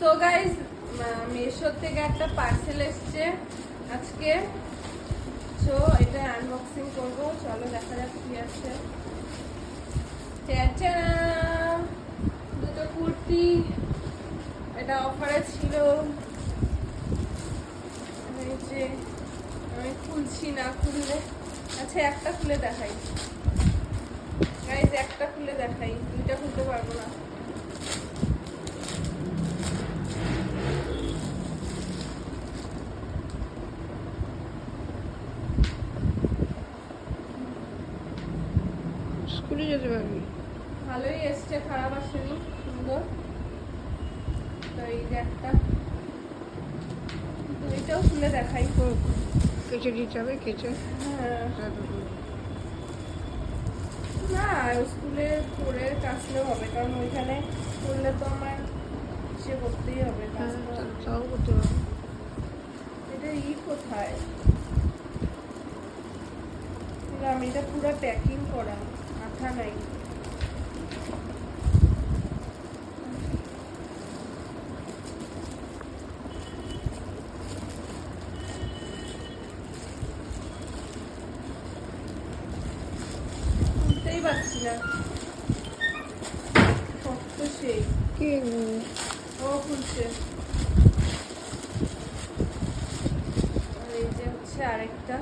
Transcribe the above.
So guys Meesho থেকে একটা parcel এসছে আজকে। সো এটা আনবক্সিং করব, চলো দেখা যাক কি আছে। দুটো কুর্তি, এটা অফারে ছিল। এই যে আমি খুলছি না, খুললে আচ্ছা একটা খুলে দেখাই গাইস, একটা খুলে দেখাই, দুইটা খুলতে পারবো না। স্কুলে যেতে পারবি? ভালোই এসছে, খারাপ আসেনি, সুন্দর। তো এই যে একটা, দুইটাও খুলে দেখাই। কেচে দিতে হবে, কেচে। হ্যাঁ না, স্কুলে পড়ে কাচলেও হবে, কারণ ওইখানে করলে তো আমার সে করতেই হবে, কাচতে হবে। তাও করতে পারবো। এটা কোথায় আমি, এটা পুরো প্যাকিং করা, আঠা নাই। খুলতেই পারছি না, শক্ত সেই। কি ও খুলছে। আর এই যে হচ্ছে আরেকটা।